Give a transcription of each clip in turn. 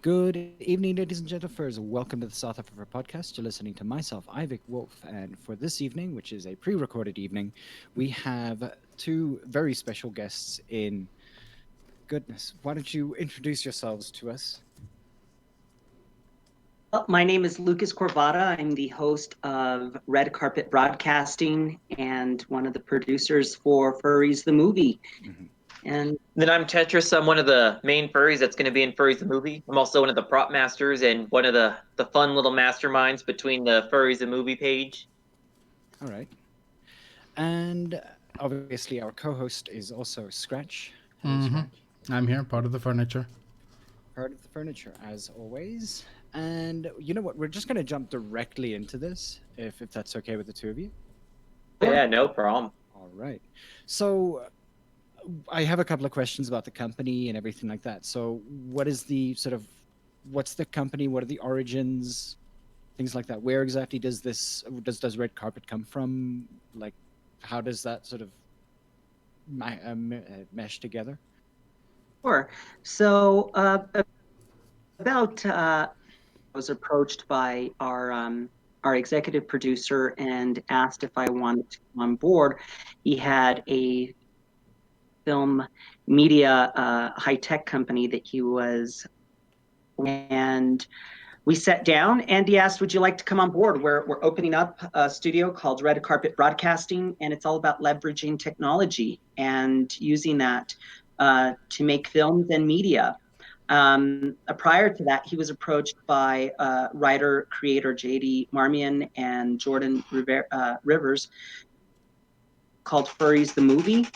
Good evening, ladies and gentlemen. Welcome to the south-afrifur podcast. You're listening to myself, Ivik Wolf, and for this evening, which is a pre-recorded evening, we have two very special guests in. Goodness, why don't you introduce yourselves to us? My name is Lucas Corbata. I'm the host of Red Carpet Broadcasting and one of the producers for Furries The Movie. Mhm. And Then I'm Tetris. I'm one of the main furries that's going to be in Furries the Movie. I'm also one of the prop masters and one of the fun little masterminds between the Furries the Movie page. All right. And obviously, our co-host is also Scratch. Hello, Scratch. I'm here, part of the furniture. Part of the furniture, as always. And you know what? We're just going to jump directly into this, if that's okay with the two of you. Yeah, no problem. All right. So I have a couple of questions about the company and everything like that. So what is the sort of what's the company? What are the origins? Things like that. Where exactly does Red Carpet come from? Like, how does that sort of mesh together? sure. So about I was approached by our executive producer and asked if I wanted to come on board. He had a film media high tech company that he was, and we sat down and he asked, would you like to come on board? We're opening up a studio called Red Carpet Broadcasting, and it's all about leveraging technology and using that to make films and media. Prior to that, he was approached by writer creator JD Marmion and Jordan Rivers called Furries the Movie.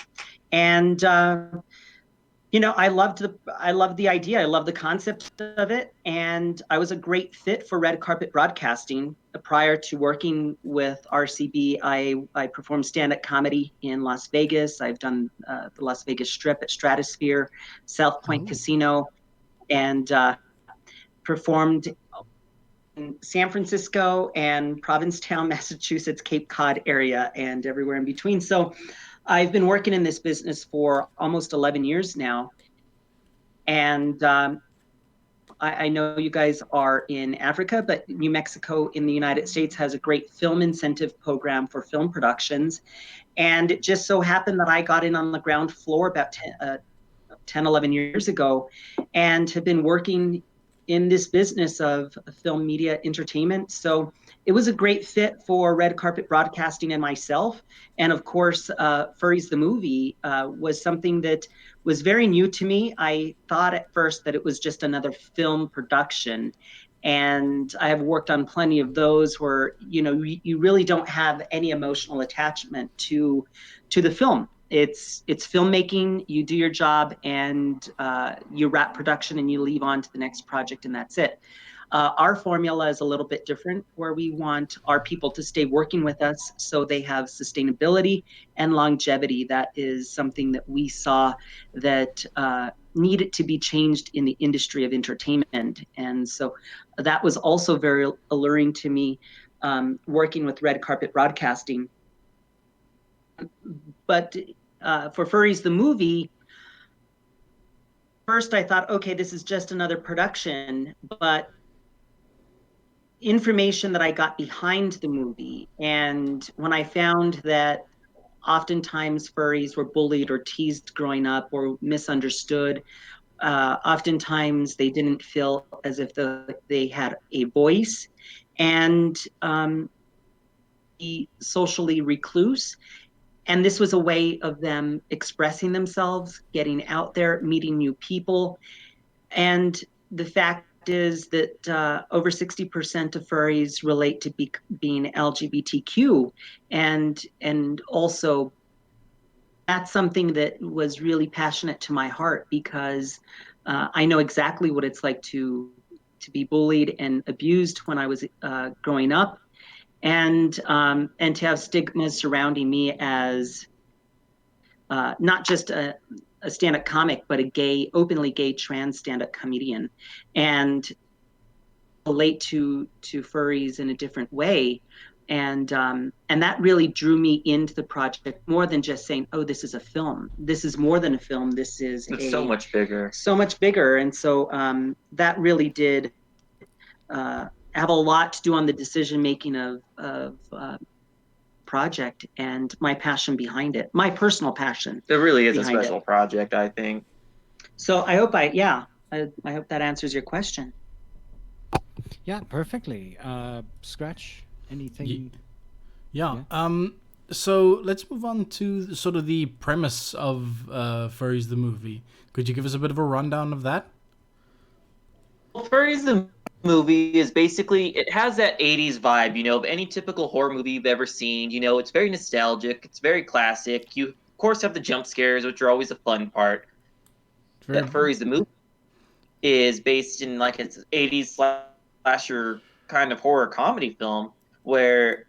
And I loved the idea. I love the concept of it, and I was a great fit for Red Carpet Broadcasting. Prior to working with RCB, I performed stand-up comedy in Las Vegas. I've done the Las Vegas Strip at Stratosphere, South Point Casino, and performed in San Francisco and Provincetown, Massachusetts, Cape Cod area, and everywhere in between. So I've been working in this business for almost 11 years now. And I know you guys are in Africa, but New Mexico in the United States has a great film incentive program for film productions. And it just so happened that I got in on the ground floor about 10 11 years ago and have been working in this business of film media entertainment. So it was a great fit for Red Carpet Broadcasting and myself. And of course, Furries the Movie was something that was very new to me. I thought at first that it was just another film production. And I have worked on plenty of those where, you really don't have any emotional attachment to the film. It's filmmaking. You do your job and you wrap production and you leave on to the next project, and that's it. Our formula is a little bit different, where we want our people to stay working with us so they have sustainability and longevity. That is something that we saw that needed to be changed in the industry of entertainment. And so that was also very alluring to me, working with Red Carpet Broadcasting. But for Furries the Movie, first I thought, okay, this is just another production, but information that I got behind the movie, and when I found that oftentimes furries were bullied or teased growing up or misunderstood, oftentimes they didn't feel as if they had a voice, and be socially recluse. And this was a way of them expressing themselves, getting out there, meeting new people. And the fact is that over 60% of furries relate to being LGBTQ. And also, that's something that was really passionate to my heart, because I know exactly what it's like to be bullied and abused when I was growing up, and to have stigmas surrounding me as not just a stand-up comic, but a openly gay trans stand-up comedian, and relate to furries in a different way. And that really drew me into the project more than just saying, oh, this is a film. This is more than a film. It's so much bigger. So much bigger. And so that really did have a lot to do on the decision making of project and my passion behind it, my personal passion. It really is a special project, I think. So I hope I hope that answers your question. Yeah, perfectly. Scratch, anything? Yeah. So let's move on to sort of the premise of Furries the Movie. Could you give us a bit of a rundown of that? Well, Furries the Movie is basically, it has that 80s vibe, you know, of any typical horror movie you've ever seen. You know, it's very nostalgic. It's very classic. You, of course, have the jump scares, which are always a fun part. That Furries the Movie is based in like its 80s slasher kind of horror comedy film where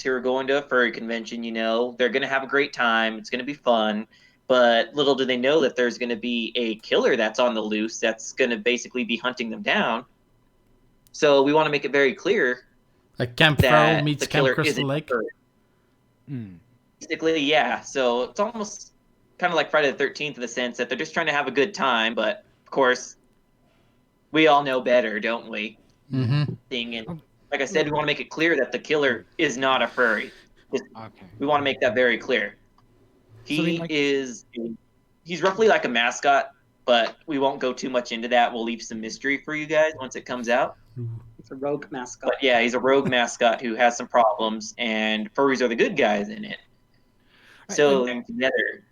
who are going to a furry convention, you know, they're going to have a great time. It's going to be fun. But little do they know that there's going to be a killer that's on the loose that's going to basically be hunting them down. So we want to make it very clear. Like Camp Farrell meets Camp Crystal Lake? Basically, yeah. So it's almost kind of like Friday the 13th in the sense that they're just trying to have a good time. But, of course, we all know better, don't we? Mm-hmm. And like I said, we want to make it clear that the killer is not a furry. We want to make that very clear. He's roughly like a mascot, but we won't go too much into that. We'll leave some mystery for you guys once it comes out. It's a rogue mascot. But yeah, he's a rogue mascot who has some problems, and furries are the good guys in it. So they're together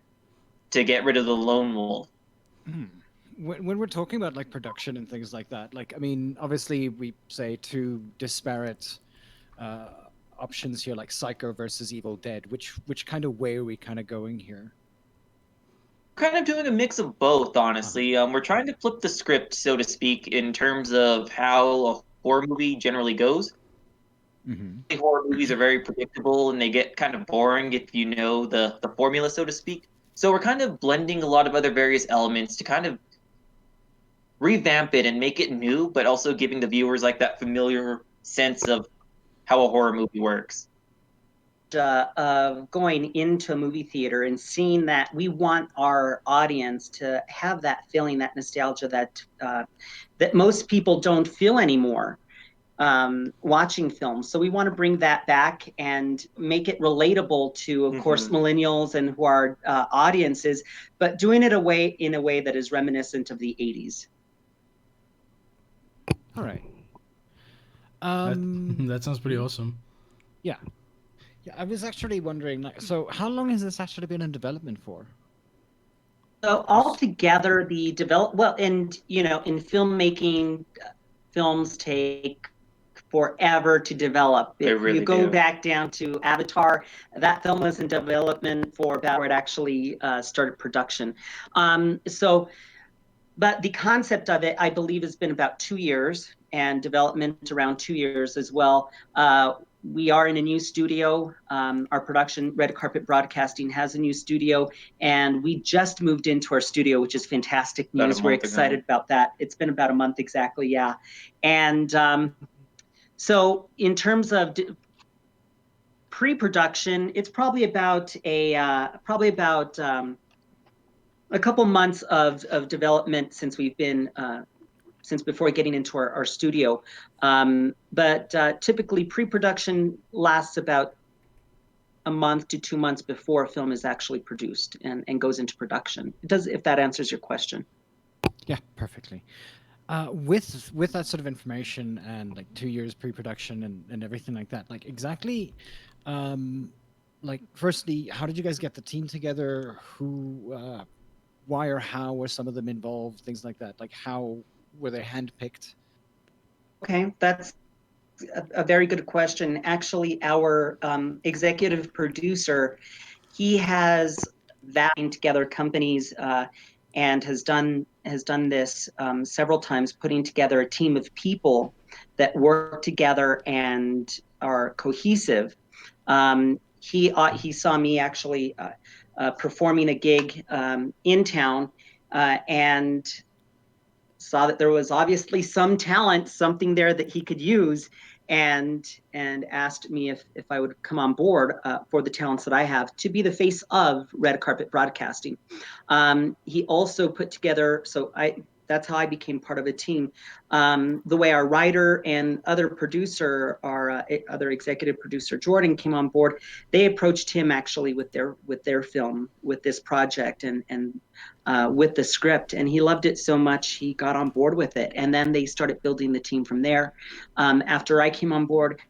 to get rid of the lone wolf. When we're talking about like production and things like that, like, I mean, obviously we say two disparate options here, like Psycho versus Evil Dead. Which kind of way are we kind of going here? Kind of doing a mix of both, honestly. We're trying to flip the script, so to speak, in terms of how a horror movie generally goes. Horror movies are very predictable and they get kind of boring if you know the formula, so to speak. So we're kind of blending a lot of other various elements to kind of revamp it and make it new, but also giving the viewers like that familiar sense of how a horror movie works. Going into a movie theater and seeing that we want our audience to have that feeling, that nostalgia that most people don't feel anymore watching films. So we want to bring that back and make it relatable to, of course, millennials and who are audiences, but doing it in a way that is reminiscent of the 80s. All right. That sounds pretty awesome. Yeah. Yeah, I was actually wondering, like, so how long has this actually been in development for? So altogether, and you know, in filmmaking, films take forever to develop. If you go back down to Avatar, that film was in development for about where it actually started production. But the concept of it, I believe, has been about 2 years, and development around 2 years as well. We are in a new studio. Our production, Red Carpet Broadcasting, has a new studio, and we just moved into our studio, which is fantastic news. We're excited about that. It's been about a month exactly, yeah. And so in terms of pre-production, it's probably about a couple months of development since we've been since before getting into our studio. But typically pre-production lasts about a month to 2 months before a film is actually produced and goes into production. It does, if that answers your question. Yeah, perfectly. With that sort of information and like 2 years pre-production and everything like that, like exactly, like firstly, how did you guys get the team together? Who, why or how were some of them involved? Things like that. Like how were they handpicked? Okay, that's a very good question. Actually, our executive producer, he has valued together companies and has done this several times, putting together a team of people that work together and are cohesive. He saw me actually performing a gig in town and saw that there was obviously some talent, something there that he could use, and asked me if I would come on board for the talents that I have to be the face of red carpet broadcasting. He also put together, that's how I became part of a team. The way our writer and other producer, our other executive producer Jordan came on board, they approached him actually with their film, with this project, and with the script, and he loved it so much he got on board with it, and then they started building the team from there. After I came on board,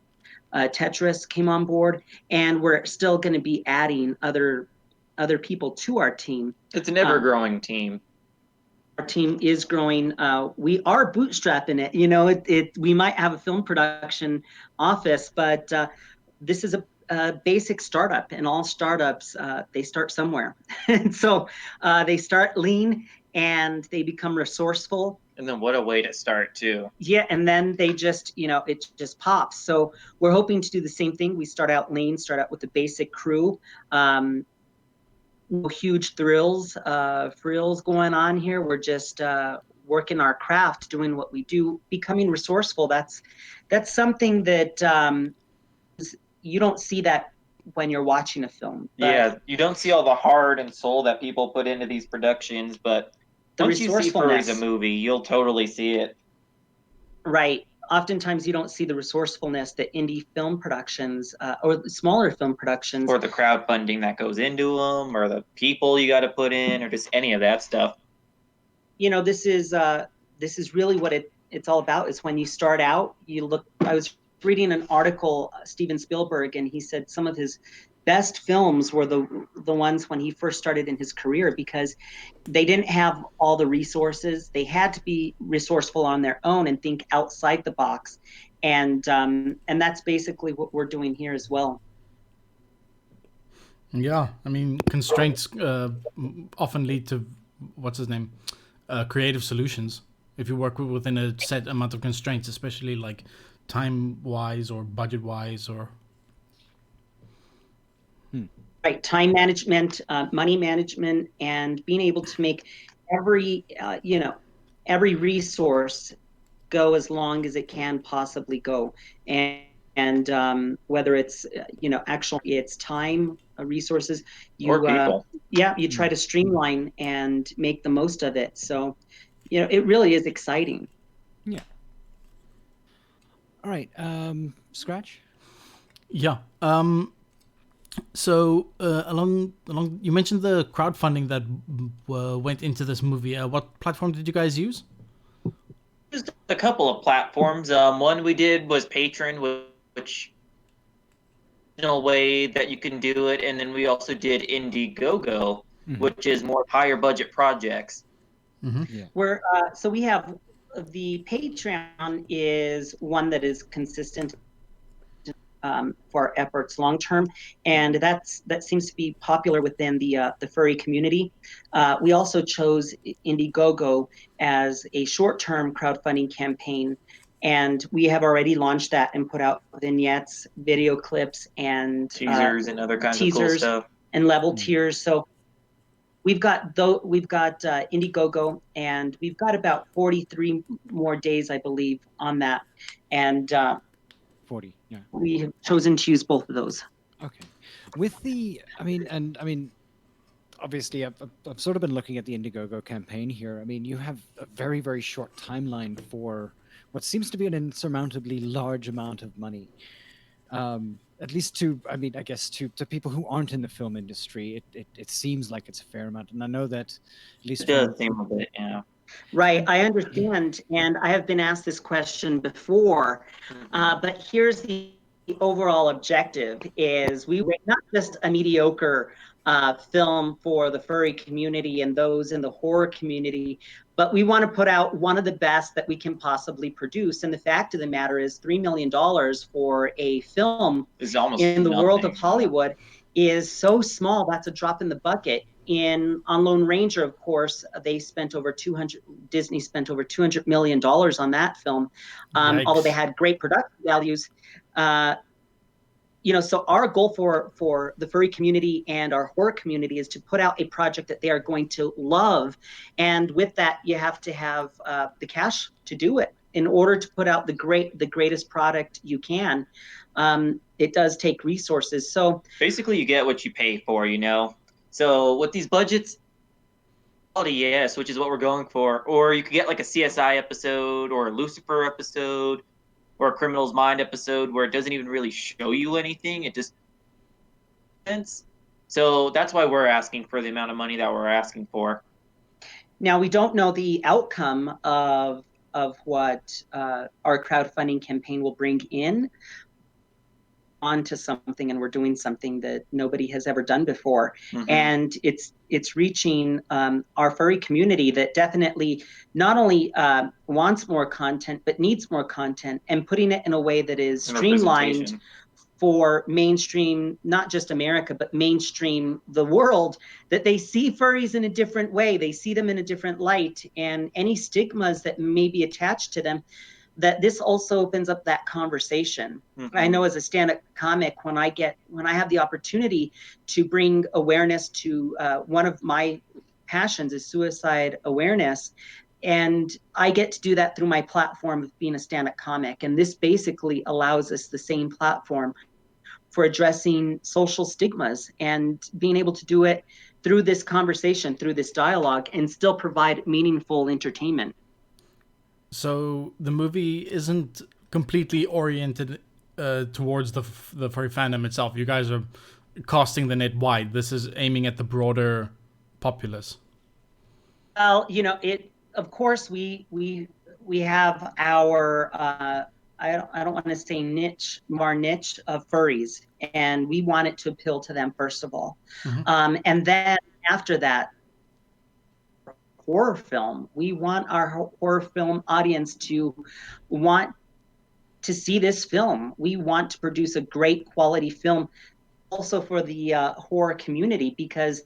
Tetris came on board, and we're still going to be adding other people to our team. It's an ever-growing team. Our team is growing. We are bootstrapping it. You know, we might have a film production office, but this is a basic startup, and all startups, they start somewhere. And so they start lean and they become resourceful. And then what a way to start too. Yeah, and then they just, it just pops. So we're hoping to do the same thing. We start out lean, start out with the basic crew. No huge frills going on here. We're just working our craft, doing what we do, becoming resourceful. That's something that you don't see that when you're watching a film. Yeah, you don't see all the heart and soul that people put into these productions, but once you see Furries The Movie, you'll totally see it. Right. Oftentimes you don't see the resourcefulness that indie film productions or smaller film productions, or the crowdfunding that goes into them, or the people you got to put in, or just any of that stuff. This is really what it's all about. Is when you start out, I was reading an article, Steven Spielberg, and he said some of his best films were the ones when he first started in his career, because they didn't have all the resources. They had to be resourceful on their own and think outside the box, and that's basically what we're doing here as well. Yeah, I mean, constraints often lead to creative solutions. If you work within a set amount of constraints, especially like time-wise or budget-wise, or right, time management, money management, and being able to make every resource go as long as it can possibly go, and whether it's actually it's time, resources, or people. You try to streamline and make the most of it. So it really is exciting. Yeah. All right, Scratch. Yeah. So along, you mentioned the crowdfunding that went into this movie. What platform did you guys use? Just a couple of platforms. One we did was Patreon, which way that you can do it, and then we also did IndieGoGo, which is more higher budget projects. Yeah. So we have the Patreon is one that is consistent for our efforts long term, and that seems to be popular within the furry community. We also chose IndieGoGo as a short-term crowdfunding campaign, and we have already launched that and put out vignettes, video clips, and teasers and other kinds of cool stuff, and level tiers. So we've got IndieGoGo, and we've got about 43 more days, I believe, on that, and 40, yeah. We have chosen to use both of those. Okay. With obviously I've sort of been looking at the IndieGoGo campaign here. I mean, you have a very, very short timeline for what seems to be an insurmountably large amount of money. At least I guess to people who aren't in the film industry, it seems like it's a fair amount. And I know that at least it does seem a bit, yeah. Right, I understand, and I have been asked this question before, but here's the overall objective: is we were not just a mediocre film for the furry community and those in the horror community, but we want to put out one of the best that we can possibly produce. And the fact of the matter is, $3 million for a film is almost in the nothing, world of Hollywood is so small. That's a drop in the bucket. On Lone Ranger, of course, Disney spent over $200 million on that film, although they had great production values. So our goal for the furry community and our horror community is to put out a project that they are going to love, and with that, you have to have the cash to do it. in order to put out the greatest product you can, it does take resources. So basically, you get what you pay for, you know. So with these budgets, yes, which is what we're going for. Or you could get like a CSI episode or a Lucifer episode or a Criminal's Mind episode where it doesn't even really show you anything. It just sense. So that's why we're asking for the amount of money that we're asking for. now we don't know the outcome of what our crowdfunding campaign will bring in onto something, and we're doing something that nobody has ever done before. Mhm. And it's reaching our furry community that definitely not only wants more content but needs more content, and putting it in a way that is And streamlined representation. for mainstream, not just America, but mainstream the world, that they see furries in a different way, they see them in a different light, and any stigmas that may be attached to them, that this also opens up that conversation. Mhm. I know as a stand-up comic, when I have the opportunity to bring awareness to one of my passions is suicide awareness, and I get to do that through my platform of being a stand-up comic, and this basically allows us the same platform for addressing social stigmas and being able to do it through this conversation, through this dialogue, and still provide meaningful entertainment. So the movie isn't completely oriented towards the furry fandom itself. You guys are casting the net wide. This is aiming at the broader populace. Well, it. Of course, we have our. I don't want to say niche, more niche of furries, and we want it to appeal to them first of all, and then after that, horror film. We want our horror film audience to want to see this film. We want to produce a great quality film, also for the horror community, because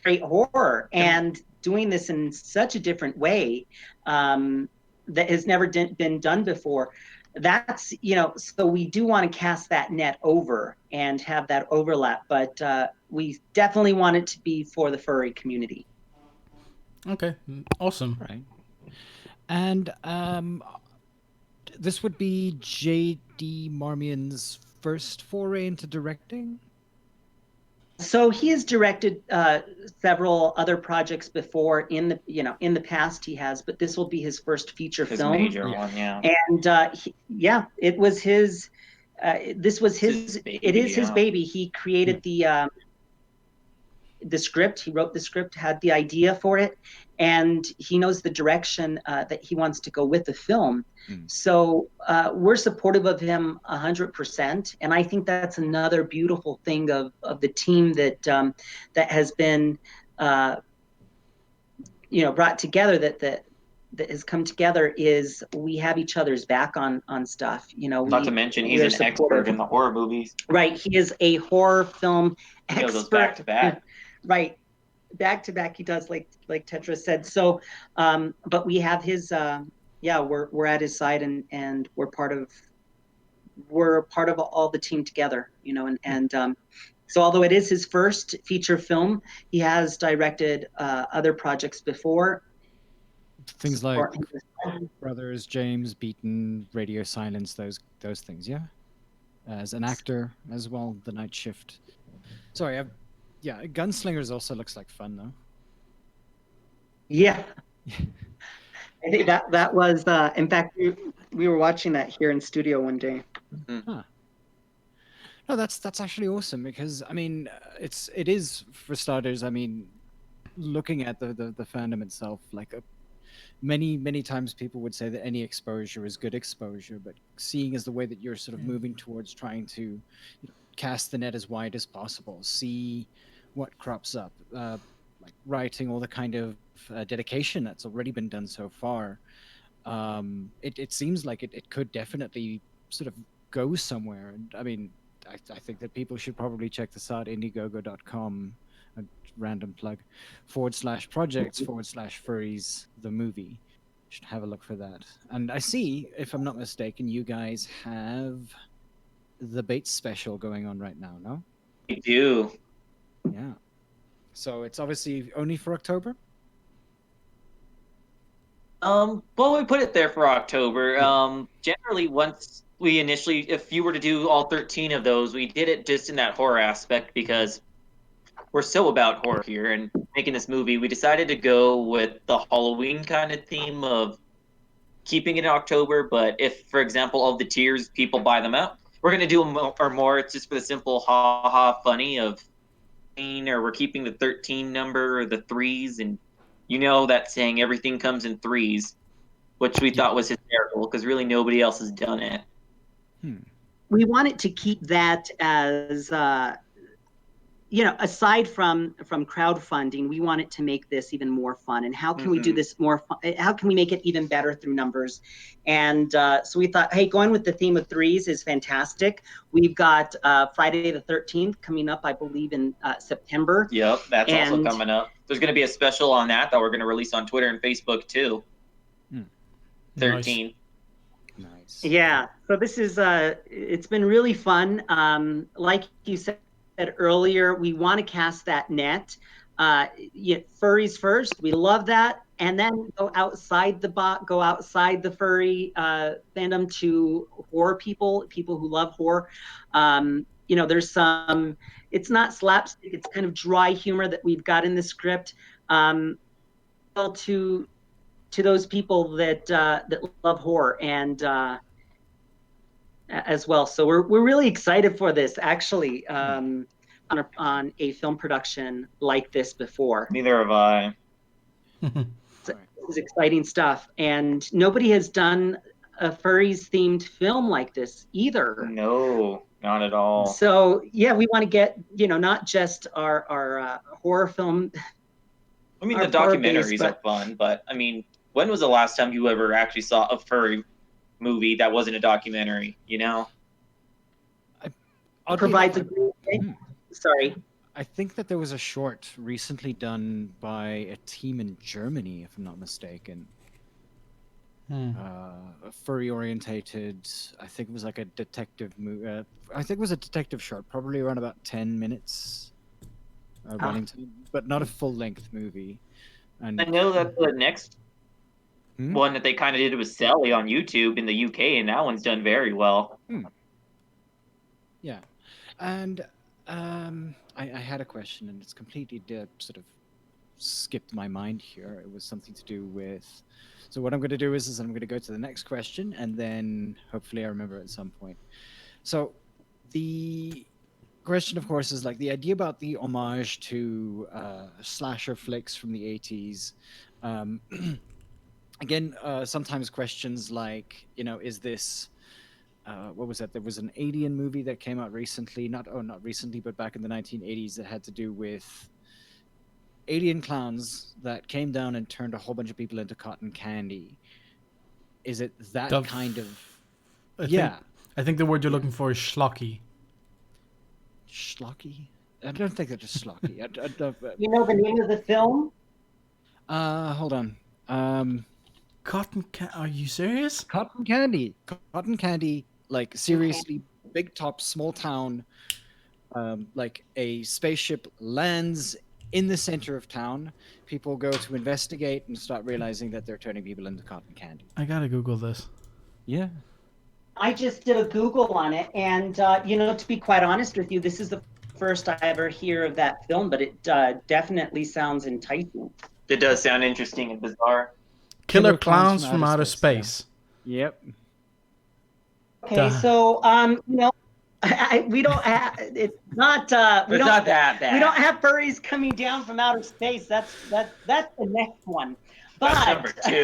great horror and doing this in such a different way that has never been done before. That's so we do want to cast that net over and have that overlap, but we definitely want it to be for the furry community. Okay, awesome. Right. And this would be J.D. Marmion's first foray into directing? So he has directed several other projects before in the past he has, but this will be his first feature His film. major one, yeah. And it was his. This was his. baby, It is his yeah. baby. He created the script. He wrote the script, had the idea for it, and he knows the direction that he wants to go with the film. So we're supportive of him 100%, and I think that's another beautiful thing of the team that that has been brought together, that has come together, is we have each other's back on stuff. Not to mention he's an expert in the horror movies. Right, he is a horror film He knows those expert. back to back. Right, back to back he does, like Tetris said. So but we have his we're at his side, and we're part of all the team together, and so although it is his first feature film, he has directed other projects before. Things like Brothers, James, Beaten, Radio Silence, those things, yeah? As an actor as well, The Night Shift. Sorry, Gunslingers also looks like fun, though. Yeah. I think that was, in fact, we were watching that here in studio one day. Huh. No, that's actually awesome, because I mean, it is, for starters. I mean, looking at the fandom itself, like many times people would say that any exposure is good exposure, but seeing as the way that you're sort of moving towards trying to cast the net as wide as possible, see what crops up, like writing all the kind of dedication that's already been done so far. It seems like it could definitely sort of go somewhere. And I mean, I think that people should probably check this out, IndieGoGo.com, a random plug, /projects/furries the movie. Should have a look for that. And I see, if I'm not mistaken, you guys have the Bates special going on right now, no? We do. Yeah. So it's obviously only for October? Well, we put it there for October. Generally, once we initially, if you were to do all 13 of those, we did it just in that horror aspect because we're so about horror here and making this movie. We decided to go with the Halloween kind of theme of keeping it in October. But if, for example, all the tiers people buy them out, we're gonna do them or more. It's just for the simple ha ha funny of, or we're keeping the 13 number or the threes, and that saying everything comes in threes, which we thought was hysterical because really nobody else has done it. We wanted to keep that as aside from crowdfunding, we wanted to make this even more fun. And how can we do this more fun? How can we make it even better through numbers? And so we thought, hey, going with the theme of threes is fantastic. We've got Friday the 13th coming up, I believe, in September. Yep, that's also coming up. There's going to be a special on that we're going to release on Twitter and Facebook too. 13. Nice. Yeah. So this is it's been really fun. Like you said earlier, we want to cast that net. Furries first. We love that, and then go outside the furry fandom to horror people who love horror. There's some. It's not slapstick. It's kind of dry humor that we've got in the script. To those people that love horror and as well. So we're really excited for this, actually, on a film production like this before. Neither have I. This is exciting stuff, and nobody has done a furries themed film like this either. No, not at all. So yeah, we want to get not just our horror film. I mean, the documentaries are fun, but I mean, when was the last time you ever actually saw a furry movie that wasn't a documentary? Provides a sorry. I think that there was a short recently done by a team in Germany, if I'm not mistaken. Furry orientated. I think it was like a detective movie. I think it was a detective short, probably around about 10 minutes running time, but not a full length movie. And I know that the next one that they kind of did was Sally on YouTube in the UK, and that one's done very well. Yeah, and I had a question, and it's completely sort of skipped my mind here. It was something to do with. So what I'm going to do is I'm going to go to the next question, and then hopefully I remember at some point. So the question, of course, is like the idea about the homage to slasher flicks from the 80s. Again, sometimes questions like, is this what was that? There was an alien movie that came out recently, not recently, but back in the 1980s, that had to do with alien clowns that came down and turned a whole bunch of people into cotton candy. Is it that kind of? I think the word you're looking for is schlocky. Schlocky? I don't think that is schlocky. You know the name of the film? Hold on. Are you serious? Cotton candy. Cotton candy. Like seriously, big top, small town. Like a spaceship lands in the center of town. People go to investigate and start realizing that they're turning people into cotton candy. I gotta Google this. Yeah. I just did a Google on it, and to be quite honest with you, this is the first I ever hear of that film, but it definitely sounds enticing. It does sound interesting and bizarre. Killer Clowns from Outer Space. Yeah. Yep. Okay, so we don't have. It's not. It's not that bad. We don't have furries coming down from outer space. That's the next one. But that's number 2.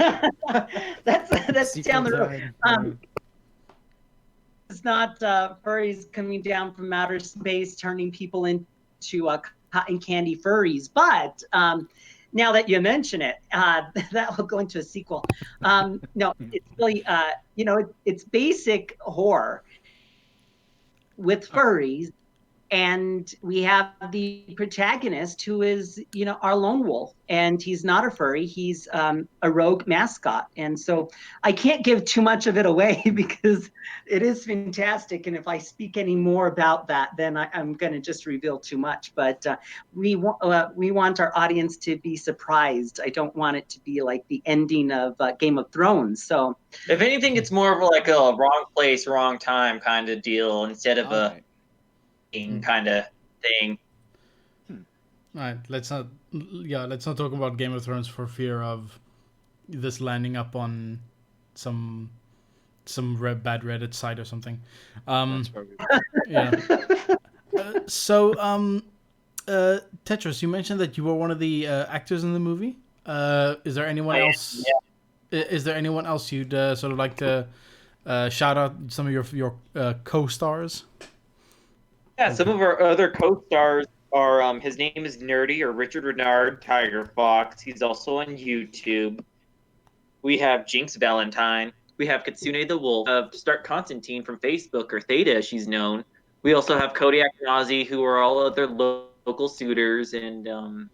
that's down the road. It's not furries coming down from outer space, turning people into cotton candy furries. But now that you mention it, that will go into a sequel. No, it's really, it's basic horror with furries, And we have the protagonist who is, our lone wolf, and he's not a furry. He's a rogue mascot. And so I can't give too much of it away because it is fantastic. And if I speak any more about that, then I'm going to just reveal too much. But we want our audience to be surprised. I don't want it to be like the ending of Game of Thrones. So If anything, it's more of like a wrong place, wrong time kind of deal instead of a kind of thing. All right, let's not talk about Game of Thrones for fear of this landing up on some bad Reddit site or something. That's where we Yeah. So, Tetris, you mentioned that you were one of the actors in the movie. Is there anyone else? Is there anyone else you'd sort of like to shout out some of your co-stars? Yeah, some of our other co-stars are his name is Nerdy or Richard Renard Tiger Fox. He's also on YouTube. We have Jinx Valentine. We have Kitsune the Wolf. Start Constantine from Facebook, or Theta as she's known. We also have Kodiak Nazi, who are all other local suitors, and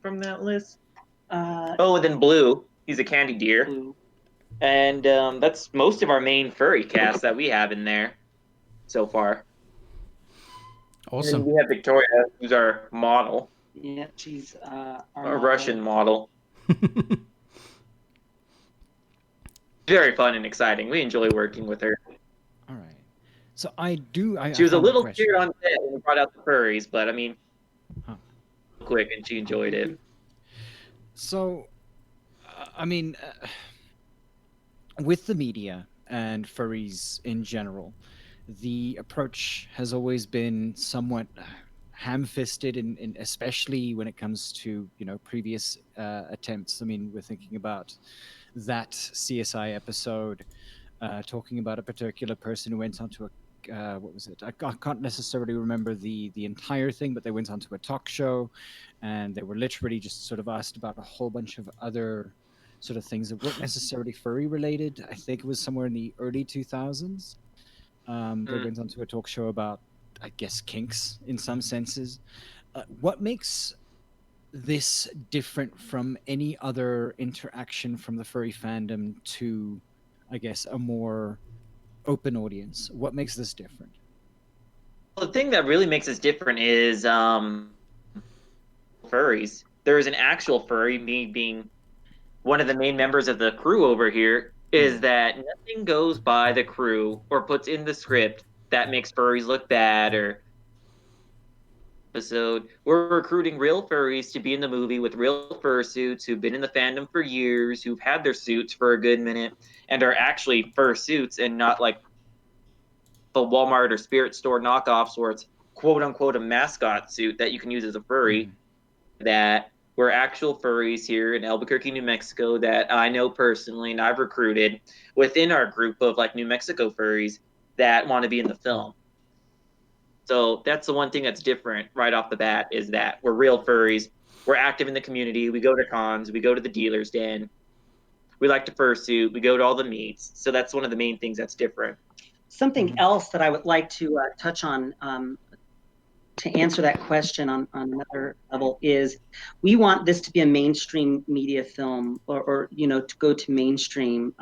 from that list. And then Blue. He's a candy deer. Blue. And that's most of our main furry cast that we have in there so far. Awesome. And we have Victoria, who's our model. Yeah, she's a Russian model. Very fun and exciting. We enjoy working with her. All right. So she was a little scared on set when we brought out the furries, but I mean, quick, and she enjoyed it. So, I mean, with the media and furries in general, the approach has always been somewhat ham-fisted, and especially when it comes to previous attempts. I mean, we're thinking about that CSI episode talking about a particular person who went onto a what was it? I can't necessarily remember the entire thing, but they went onto a talk show, and they were literally just sort of asked about a whole bunch of other sort of things that weren't necessarily furry related. I think it was somewhere in the early 2000s. They went onto a talk show about, I guess, kinks in some senses. What makes this different from any other interaction from the furry fandom to, I guess, a more open audience? What makes this different? Well, the thing that really makes us different is furries. There is an actual furry, me being one of the main members of the crew over here, is that nothing goes by the crew or puts in the script that makes furries look bad or episode. We're recruiting real furries to be in the movie with real fursuits who've been in the fandom for years, who've had their suits for a good minute, and are actually fursuits and not like the Walmart or Spirit store knockoffs where it's quote unquote a mascot suit that you can use as a furry. That we're actual furries here in Albuquerque, New Mexico that I know personally and I've recruited within our group of like New Mexico furries that want to be in the film. So that's the one thing that's different right off the bat, is that we're real furries. We're active in the community. We go to cons. We go to the dealer's den. We like to fursuit. We go to all the meets. So that's one of the main things that's different. Something else that I would like to touch on to answer that question on another level is we want this to be a mainstream media film, or to go to mainstream,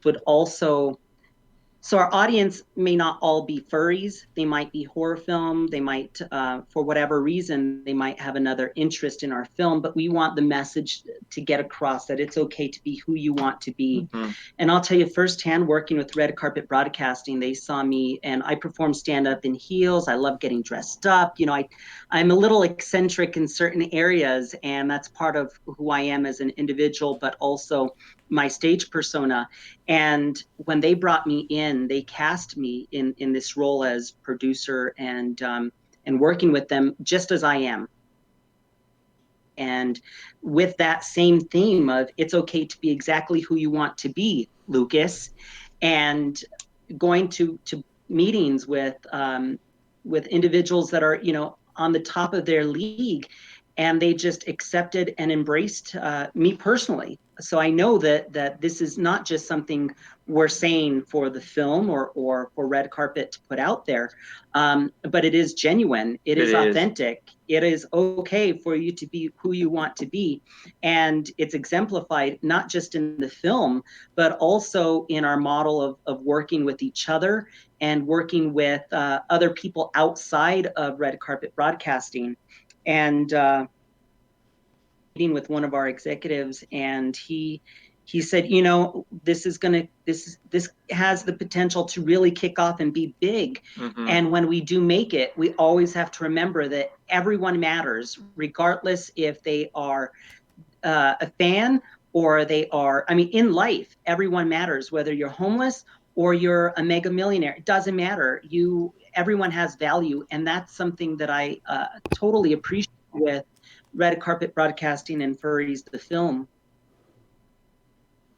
but also, so our audience may not all be furries. They might be horror film. They might, for whatever reason, they might have another interest in our film, but we want the message to get across that it's okay to be who you want to be. And I'll tell you firsthand, working with Red Carpet Broadcasting, they saw me, and I perform stand-up in heels. I love getting dressed up. I'm a little eccentric in certain areas, and that's part of who I am as an individual, but also my stage persona. And when they brought me in, they cast me in this role as producer and working with them just as I am. And with that same theme of it's okay to be exactly who you want to be, Lucas, and going to meetings with individuals that are, on the top of their league, and they just accepted and embraced me personally. So I know that this is not just something we're saying for the film or for Red Carpet to put out there, but it is genuine. It is authentic. It is okay for you to be who you want to be, and it's exemplified not just in the film, but also in our model of working with each other and working with other people outside of Red Carpet Broadcasting. And meeting with one of our executives, and he said, you know, this has the potential to really kick off and be big. And when we do make it, we always have to remember that everyone matters, regardless if they are a fan or they are, I mean, in life, everyone matters, whether you're homeless or you're a mega millionaire. It doesn't matter. Everyone has value, and that's something that I totally appreciate with Red Carpet Broadcasting and Furries the film,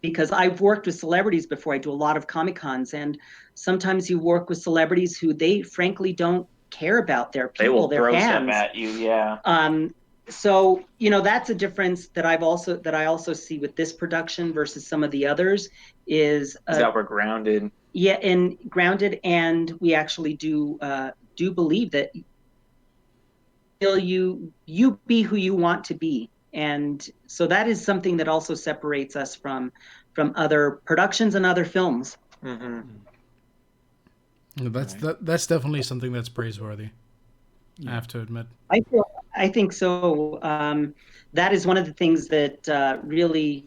because I've worked with celebrities before. I do a lot of Comic-Cons, and sometimes you work with celebrities who they frankly don't care about their people, They will their throw fans. stuff at you, yeah. So, you know, that's a difference that I also see with this production versus some of the others is that we're grounded. Yeah, and grounded, and we actually do believe that you be who you want to be. And so that is something that also separates us from other productions and other films. That's definitely something that's praiseworthy. I have to admit. I think so. That is one of the things that really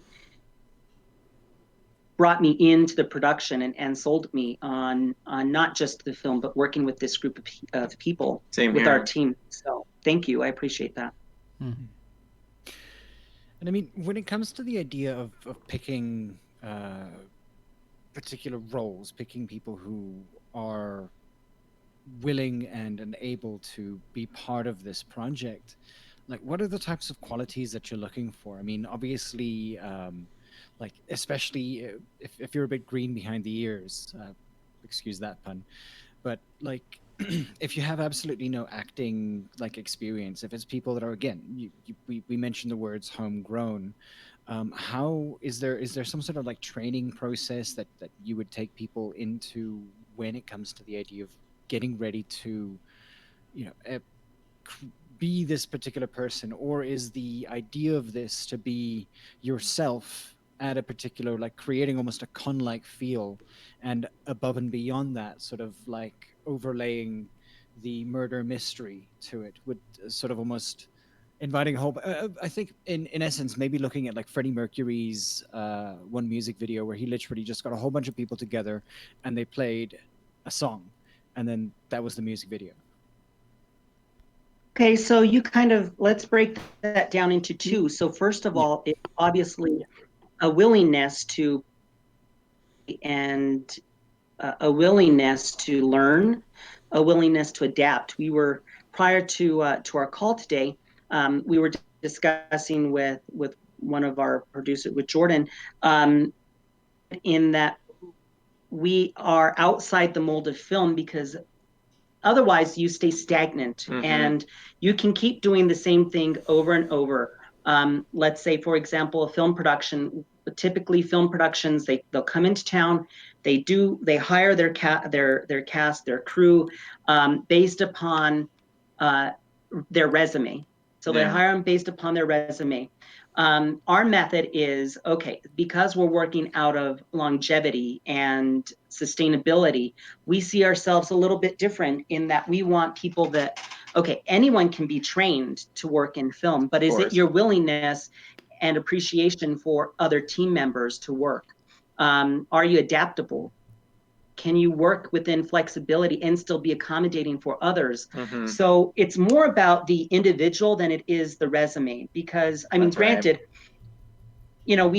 brought me into the production and sold me on not just the film, but working with this group of people. Same with here. Our team. So thank you. I appreciate that. And I mean, when it comes to the idea of picking particular roles, picking people who are willing and able to be part of this project, like, what are the types of qualities that you're looking for? I mean, obviously, like, especially if you're a bit green behind the ears, excuse that pun, but like, if you have absolutely no acting like experience, if it's people that are, again, we mentioned the words homegrown, how is there some sort of like training process that you would take people into when it comes to the idea of getting ready to, you know, be this particular person? Or is the idea of this to be yourself at a particular, like, creating almost a con-like feel, and above and beyond that, sort of like overlaying the murder mystery to it, would sort of almost inviting a whole I think in essence maybe looking at like Freddie Mercury's one music video where he literally just got a whole bunch of people together and they played a song, and then that was the music video. Okay, so let's break that down into two. So first of all, it's obviously a willingness to a willingness to learn, a willingness to adapt. We were, prior to our call today, we were discussing with one of our producers, with Jordan, in that we are outside the mold of film, because otherwise you stay stagnant and you can keep doing the same thing over and over. Let's say, for example, a film production. Typically, film productions, they'll come into town, they hire their cast, their crew, based upon their resume. So they hire them based upon their resume. Our method is, okay, because we're working out of longevity and sustainability, we see ourselves a little bit different in that we want people that, okay, anyone can be trained to work in film, but is it your willingness and appreciation for other team members to work? Are you adaptable? Can you work within flexibility and still be accommodating for others? So it's more about the individual than it is the resume, because I mean, granted, you know,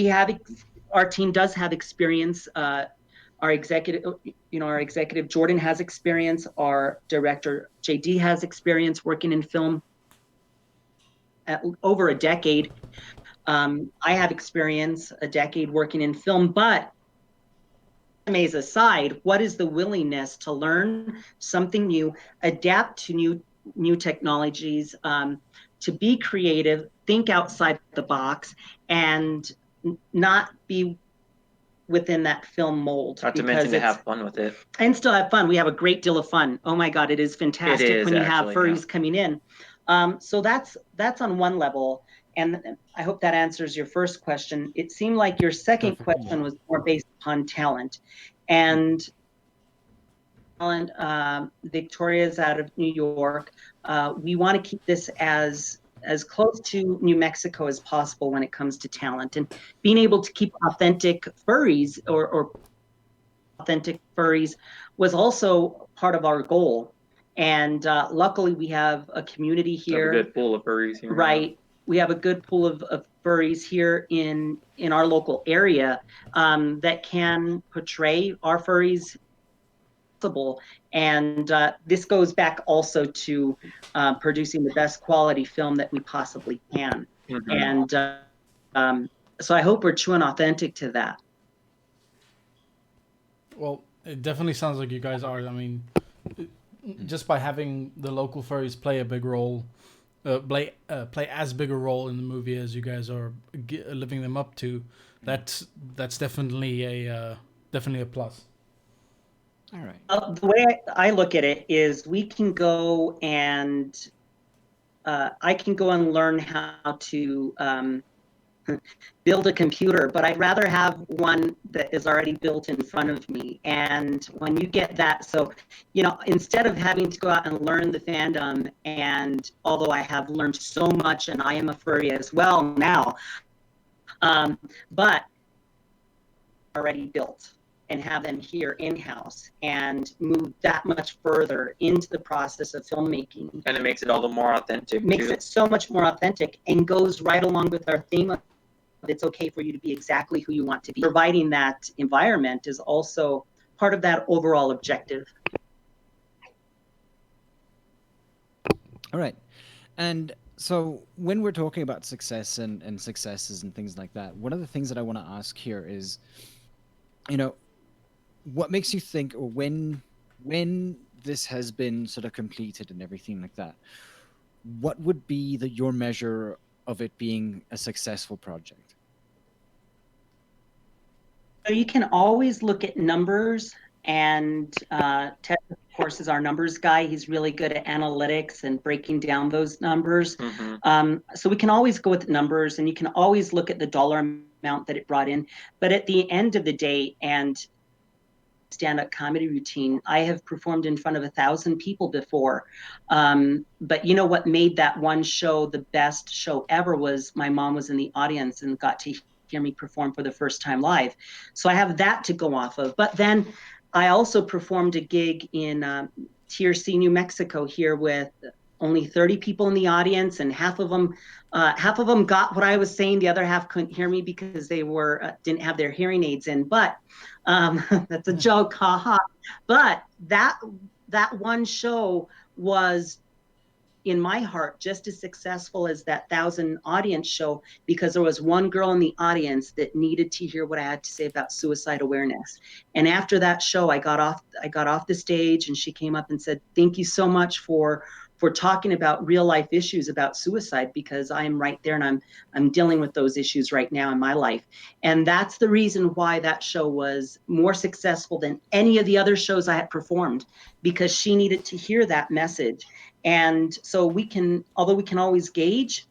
our team does have experience. Our executive Jordan has experience. Our director JD has experience working in film at over a decade. I have experience, a decade working in film, but resumes aside, what is the willingness to learn something new, adapt to new technologies, to be creative, think outside the box, and not be within that film mold. Not to mention to have fun with it. And still have fun. We have a great deal of fun. Oh my God, it is fantastic when you have furries coming in. So that's on one level. And I hope that answers your first question. It seemed like your second question was more based upon talent. And Victoria's out of New York. We want to keep this as close to New Mexico as possible when it comes to talent, and being able to keep authentic furries or authentic furries was also part of our goal. And luckily we have a community here. We have a good pool of furries here. Right. We have a good pool of furries here in our local area that can portray our furries. And this goes back also to producing the best quality film that we possibly can. And so I hope we're true and authentic to that. Well, it definitely sounds like you guys are. I mean, just by having the local furries play a big role, play as big a role in the movie as you guys are living them up to, that's definitely a plus. All right. The way I look at it is we can go and I can go and learn how to build a computer, but I'd rather have one that is already built in front of me. And when you get that, so, instead of having to go out and learn the fandom, and although I have learned so much and I am a furry as well now, but already built, and have them here in-house and move that much further into the process of filmmaking. And it makes it all the more authentic. Makes it so much more authentic and goes right along with our theme of it's okay for you to be exactly who you want to be. Providing that environment is also part of that overall objective. All right. And so when we're talking about success and successes and things like that, one of the things that I want to ask here is, what makes you think, or when this has been sort of completed and everything like that, what would be your measure of it being a successful project? So you can always look at numbers, and Ted, of course, is our numbers guy. He's really good at analytics and breaking down those numbers. So we can always go with numbers, and you can always look at the dollar amount that it brought in. But at the end of the day, and stand-up comedy routine, I have performed in front of 1,000 people before. But what made that one show the best show ever was my mom was in the audience and got to hear me perform for the first time live. So I have that to go off of. But then I also performed a gig in TRC, New Mexico here with only 30 people in the audience, and half of them got what I was saying. The other half couldn't hear me because they didn't have their hearing aids in. But that's a joke, haha. But that one show was, in my heart, just as successful as that 1,000 audience show, because there was one girl in the audience that needed to hear what I had to say about suicide awareness. And after that show, I got off the stage, and she came up and said, "Thank you so much for talking about real life issues about suicide, because I am right there and I'm dealing with those issues right now in my life." And that's the reason why that show was more successful than any of the other shows I had performed, because she needed to hear that message. And so although we can always gauge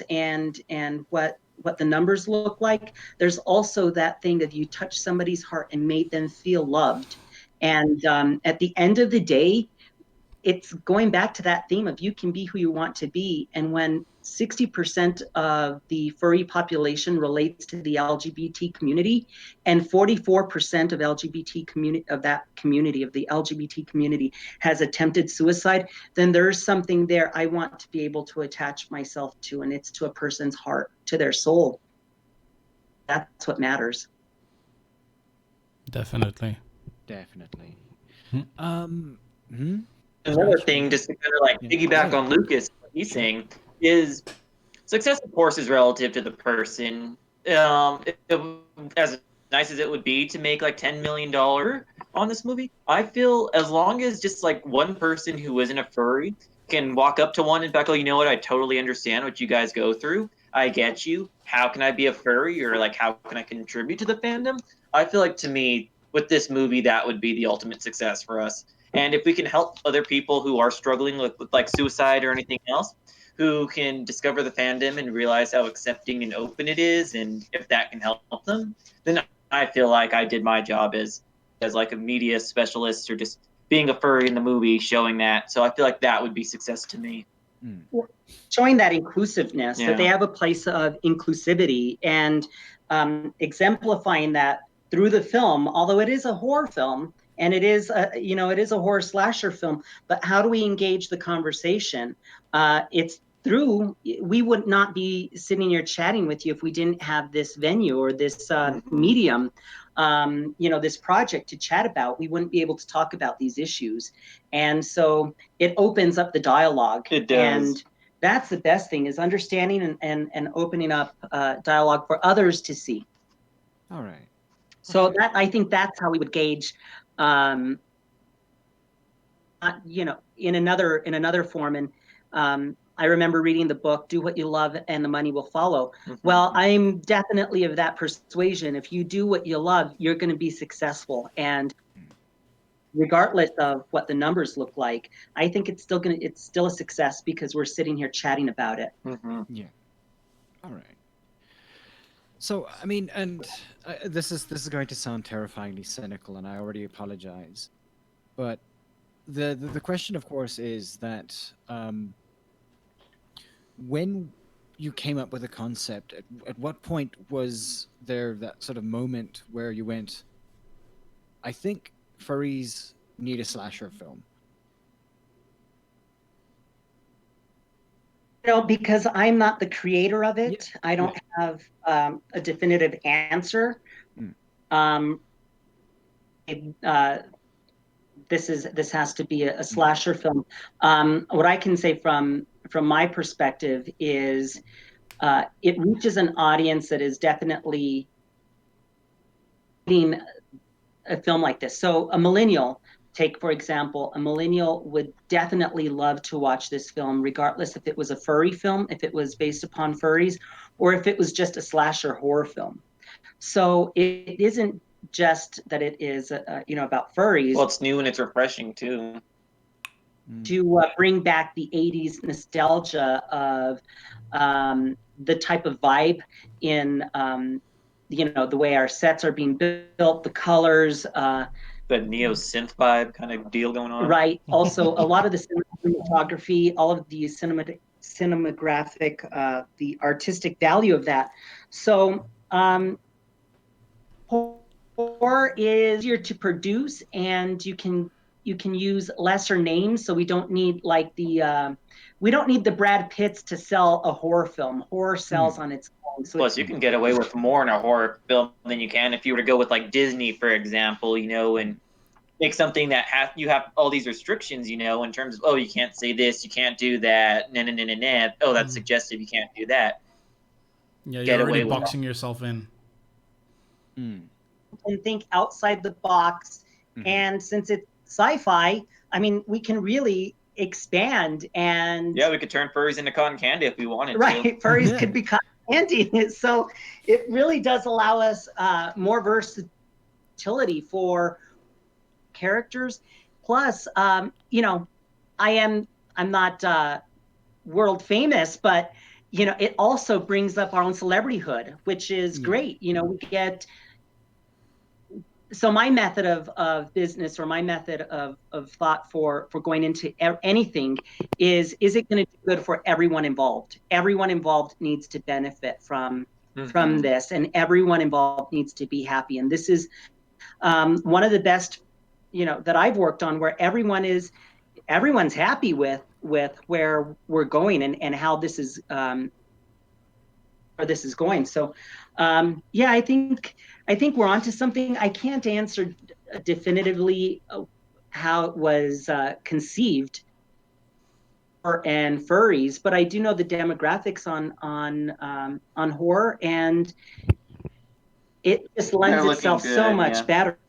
and what the numbers look like, there's also that thing of you touch somebody's heart and made them feel loved. And at the end of the day, it's going back to that theme of you can be who you want to be. And when 60% of the furry population relates to the LGBT community, and 44% of the LGBT community has attempted suicide, then there's something there I want to be able to attach myself to, and it's to a person's heart, to their soul. That's what matters. Definitely. Another thing, just to kind of piggyback on Lucas, what he's saying is success, of course, is relative to the person. As nice as it would be to make $10 million on this movie, I feel as long as just one person who isn't a furry can walk up to one and be like, oh, you know what? I totally understand what you guys go through. I get you. How can I be a furry, or like how can I contribute to the fandom? I feel like, to me, with this movie, that would be the ultimate success for us. And if we can help other people who are struggling with like suicide or anything else, who can discover the fandom and realize how accepting and open it is, and if that can help them, then I feel like I did my job as like a media specialist, or just being a furry in the movie, showing that. So I feel like that would be success to me. Showing that inclusiveness, that they have a place of inclusivity, and exemplifying that through the film. Although it is a horror film, and it is it is a horror slasher film, but how do we engage the conversation? It's through, we would not be sitting here chatting with you if we didn't have this venue or this medium, this project to chat about. We wouldn't be able to talk about these issues. And so it opens up the dialogue. It does. And that's the best thing, is understanding and opening up dialogue for others to see. All right. So Okay. that, I think that's how we would gauge, in another form. And I remember reading the book, Do What You Love and the Money Will Follow. Well, I'm definitely of that persuasion. If you do what you love, you're going to be successful. And regardless of what the numbers look like, I think it's still a success, because we're sitting here chatting about it. Yeah. All right. So, I mean, and this is going to sound terrifyingly cynical, and I already apologize, but the question, of course, is that when you came up with a concept, at what point was there that sort of moment where you went, I think furries need a slasher film? Because I'm not the creator of it, I don't have a definitive answer. This has to be a slasher film. What I can say from my perspective is, it reaches an audience that is definitely needing a film like this. So a millennial, for example, a millennial would definitely love to watch this film, regardless if it was a furry film, if it was based upon furries, or if it was just a slasher horror film. So it isn't just that it is, about furries. Well, it's new and it's refreshing too. To bring back the 80s nostalgia of the type of vibe in, the way our sets are being built, the colors. That neo synth vibe kind of deal going on. Right. Also, a lot of the cinematography, all of the cinematographic, the artistic value of that. So horror is easier to produce, and you can use lesser names. So we don't need the Brad Pitts to sell a horror film. Horror sells on its own. So Plus, you can get away with more in a horror film than you can if you were to go with like Disney, for example, and make something that you have all these restrictions, in terms of, oh, you can't say this, you can't do that, oh, that's suggestive, you can't do that. Yeah, you're already boxing yourself in. And think outside the box. And since it's sci-fi, I mean, we can really expand. And yeah, we could turn furries into cotton candy if we wanted to. Right, furries could be cotton candy. So it really does allow us more versatility for characters. Plus, I'm not world famous, but it also brings up our own celebrityhood, which is great. We get. So my method of business, or my method of thought for going into anything is it going to do good for everyone involved? Everyone involved needs to benefit from this, and everyone involved needs to be happy. And this is one of the best, that I've worked on, where everyone's happy with where we're going and how this is going. So I think we're onto something. I can't answer definitively how it was conceived and furries, but I do know the demographics on horror, and it just lends itself so much better.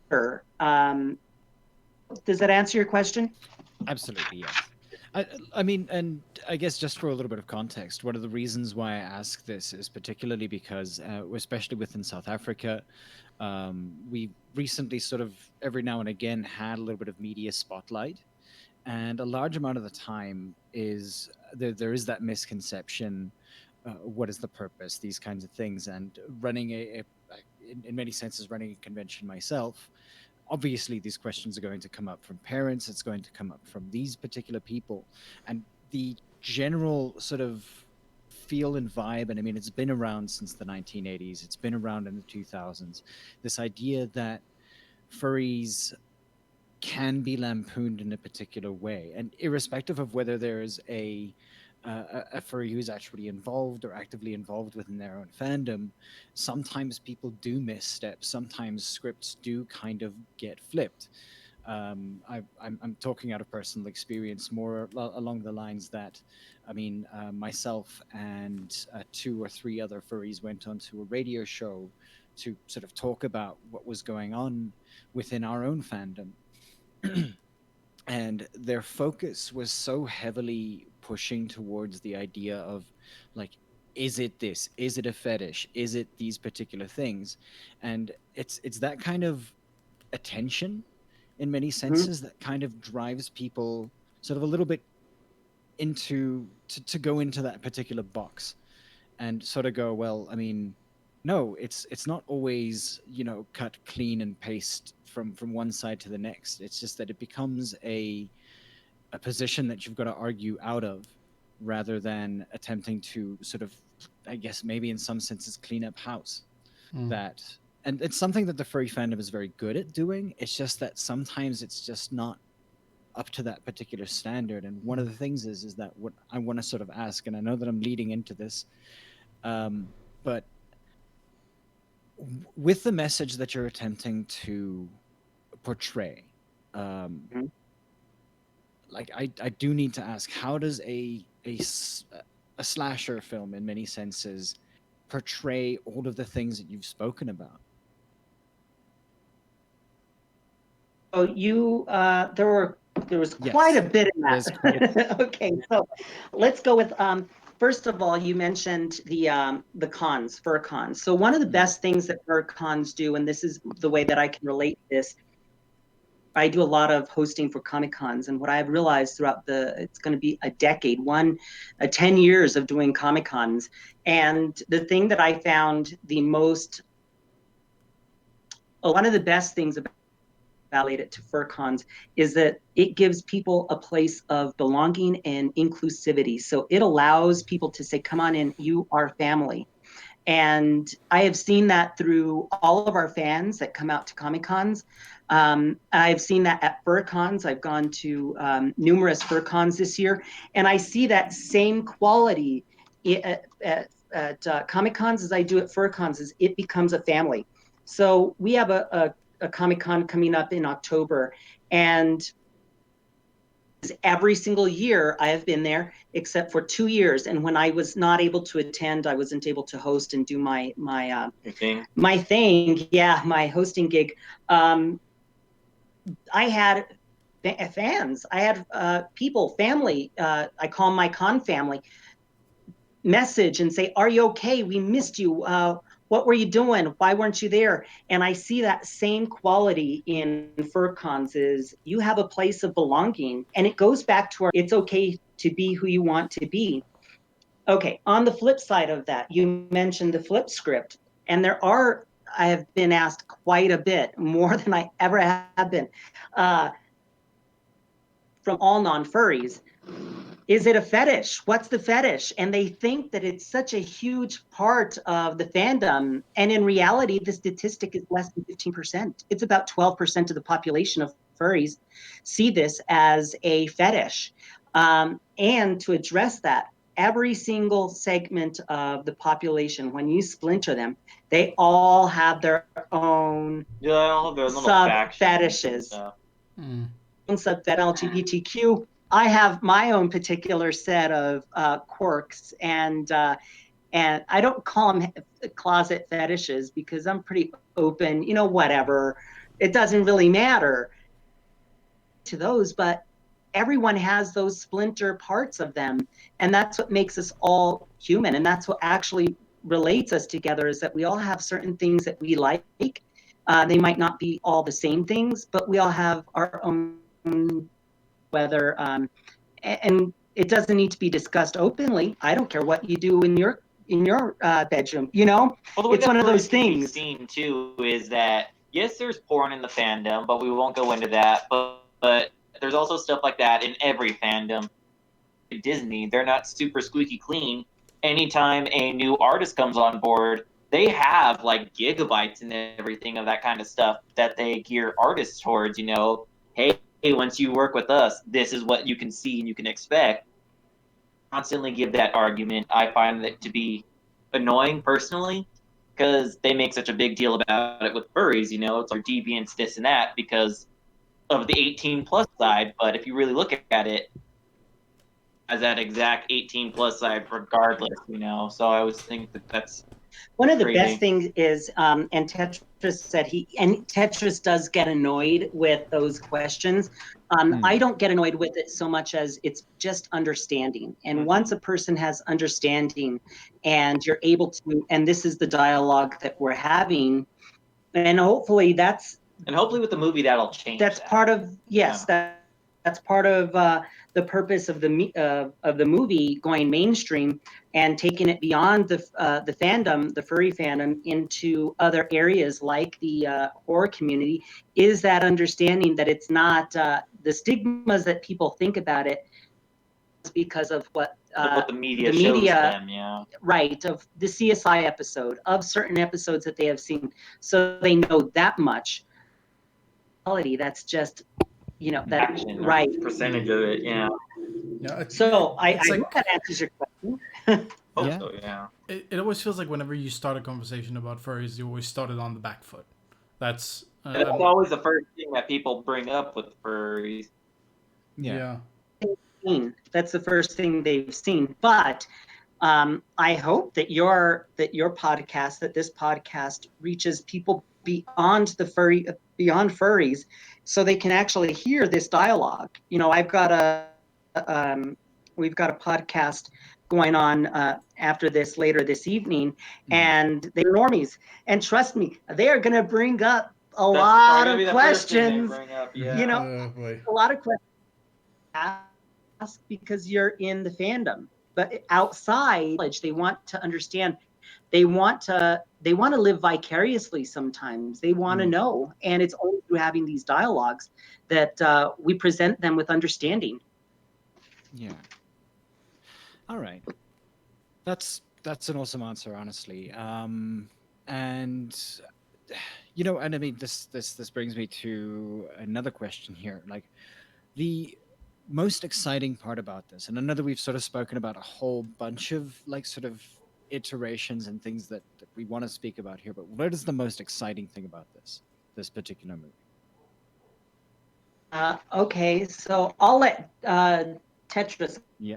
Does that answer your question? Absolutely, yes. I mean, and I guess just for a little bit of context, one of the reasons why I ask this is particularly because, especially within South Africa, we recently sort of every now and again had a little bit of media spotlight, and a large amount of the time is there is that misconception. What is the purpose? These kinds of things, and running in many senses, running a convention myself, obviously these questions are going to come up from parents, it's going to come up from these particular people, and the general sort of feel and vibe, and I mean it's been around since the 1980s, it's been around in the 2000s, this idea that furries can be lampooned in a particular way, and irrespective of whether there is a furry who's actually involved or actively involved within their own fandom, sometimes people do misstep. Sometimes scripts do kind of get flipped. I'm talking out of personal experience, more along the lines that, I mean, myself and two or three other furries went onto a radio show to sort of talk about what was going on within our own fandom. And their focus was so heavily pushing towards the idea of, like, is it this, is it a fetish, is it these particular things, and it's that kind of attention in many Mhm. senses that kind of drives people sort of a little bit into to go into that particular box and sort of go, well, I mean, no, it's not always, cut clean and paste from one side to the next. It's just that it becomes a position that you've got to argue out of, rather than attempting to sort of, I guess, maybe in some senses, clean up house. Mm. That, and it's something that the furry fandom is very good at doing. It's just that sometimes it's just not up to that particular standard. And one of the things is that what I want to sort of ask, and I know that I'm leading into this, but with the message that you're attempting to portray, um, Mhm. like I do need to ask, how does a slasher film in many senses portray all of the things that you've spoken about? So there was quite a Yes, bit in there's quite a that. Okay, so let's go with first of all, you mentioned the cons, fur cons. So one of the mm, best things that fur cons do, and this is the way that I can relate this, I do a lot of hosting for Comic Cons, and what I've realized throughout it's going to be a decade, 10 years of doing Comic Cons, and the thing that I found one of the best things about it to fur cons is that it gives people a place of belonging and inclusivity. So it allows people to say, come on in, you are family. And I have seen that through all of our fans that come out to Comic Cons. I've seen that at fur cons. I've gone to numerous fur cons this year, and I see that same quality at Comic Cons as I do at fur cons. Is it becomes a family. So we have a Comic Con coming up in October, and every single year I have been there except for 2 years. And when I was not able to attend, I wasn't able to host and do my thing. thing. Yeah, my hosting gig. I had fans. I had people, family. I call my con family, message and say, "Are you okay? We missed you. What were you doing? Why weren't you there?" And I see that same quality in fur cons, is you have a place of belonging, and it goes back to it's okay to be who you want to be. Okay, on the flip side of that, you mentioned the flip script, and I have been asked quite a bit, more than I ever have been, uh, from all non-furries. Is it a fetish? What's the fetish? And they think that it's such a huge part of the fandom. And in reality, the statistic is less than 15%. It's about 12% of the population of furries see this as a fetish. And to address that, every single segment of the population, when you splinter them, they all have their own Yeah, all of their little sub factions. fetishes. Yeah. Mm. Sub that LGBTQ. I have my own particular set of quirks, and I don't call them closet fetishes because I'm pretty open. Whatever. It doesn't really matter to those, but everyone has those splinter parts of them, and that's what makes us all human, and that's what actually relates us together, is that we all have certain things that we like. They might not be all the same things, but we all have our own, whether and it doesn't need to be discussed openly. I don't care what you do in your bedroom, you know. Well, the way It's that one of furries those can be things. seen too is that yes, there's porn in the fandom, but we won't go into that. But there's also stuff like that in every fandom. Disney, they're not super squeaky clean. Anytime a new artist comes on board, they have like gigabytes and everything of that kind of stuff that they gear artists towards. You know, hey, once you work with us, this is what you can see and you can expect. Constantly give that argument. I find it to be annoying personally because they make such a big deal about it with furries. You know, it's our deviants, this and that, because of the 18 plus side. But if you really look at it, as that exact 18 plus side regardless, you know. So I always think that that's One of the crazy. best things is, and Tetris said Tetris does get annoyed with those questions. I don't get annoyed with it so much as it's just understanding. And once a person has understanding and you're able to, and this is the dialogue that we're having, and hopefully with the movie that'll change. That's part of, yes, that's part of the purpose of the movie going mainstream and taking it beyond the fandom, the furry fandom, into other areas like the horror community, is that understanding that it's not the stigmas that people think about it is because of what the media shows them, yeah. Right, of the CSI episode, of certain episodes that they have seen, so they know that much. That's just, you know, that Action, right percentage of it, yeah. Yeah, So I like, hope that answers your question. Yeah. So, yeah. It always feels like whenever you start a conversation about furries, you always start it on the back foot. That's always the first thing that people bring up with furries. Yeah. That's the first thing they've seen. But I hope that this podcast reaches people beyond furries, so they can actually hear this dialogue. You know, we've got a podcast going on after this later this evening, and they're normies. And trust me, they are going to bring up a lot of questions. You know, a lot of questions ask because you're in the fandom. But outside, they want to understand. They want to live vicariously sometimes. They want to know. And it's only through having these dialogues that we present them with understanding. Yeah. All right. That's an awesome answer, honestly. And you know, and I mean, this brings me to another question here. Like, the most exciting part about this, and I know that we've sort of spoken about a whole bunch of like sort of iterations and things that we want to speak about here, but what is the most exciting thing about this particular movie? Okay, so I'll let Tetris. Yeah.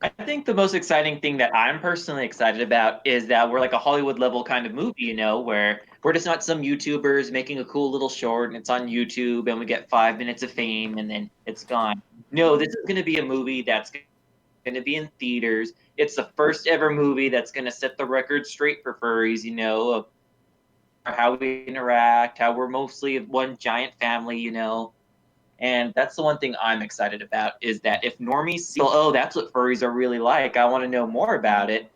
I think the most exciting thing that I'm personally excited about is that we're like a Hollywood level kind of movie, you know, where we're just not some YouTubers making a cool little short and it's on YouTube and we get 5 minutes of fame and then it's gone. No, this is going to be a movie that's going to be in theaters. It's the first ever movie that's going to set the record straight for furries, you know, of how we interact, how we're mostly one giant family, you know. And that's the one thing I'm excited about, is that if normies see, oh, that's what furries are really like, I want to know more about it.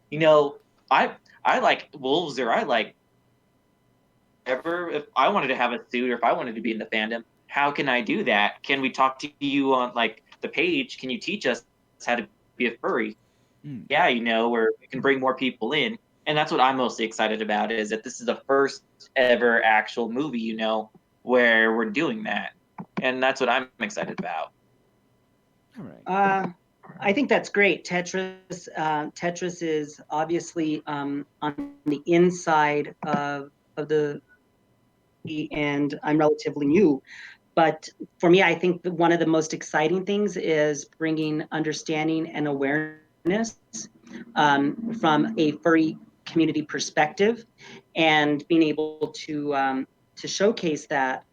You know, I like wolves, or I like ever. If I wanted to have a suit, or if I wanted to be in the fandom, how can I do that? Can we talk to you on like the page? Can you teach us how to be a furry? Yeah, you know, where we can bring more people in. And that's what I'm mostly excited about, is that this is the first ever actual movie, you know, where we're doing that. And that's what I'm excited about. All right. I think that's great. Tetris is obviously on the inside of the, and I'm relatively new. But for me, I think one of the most exciting things is bringing understanding and awareness from a furry community perspective, and being able to showcase that.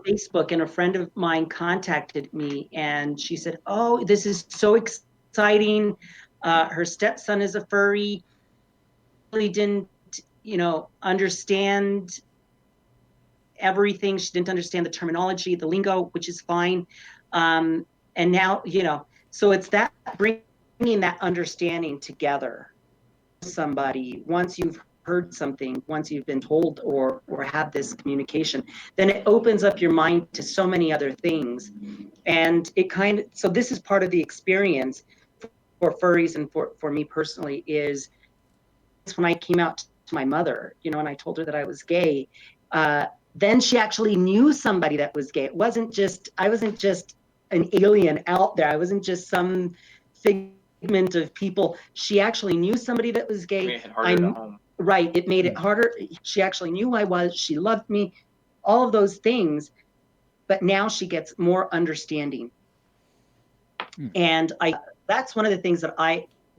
Facebook, and a friend of mine contacted me, and she said, "Oh, this is so exciting. Her stepson is a furry. Really didn't, understand everything. She didn't understand the terminology, the lingo, which is fine. And now, so it's that bringing that understanding together. Somebody, once you've heard something, once you've been told or have this communication, then it opens up your mind to so many other things. And so this is part of the experience for furries and for me personally is when I came out to my mother, and I told her that I was gay, then she actually knew somebody that was gay. I wasn't just an alien out there. I wasn't just some figment of people. She actually knew somebody that was gay. Made it harder at home. Right. It made it harder. She actually knew who I was. She loved me, all of those things. But now she gets more understanding. And that's one of the things that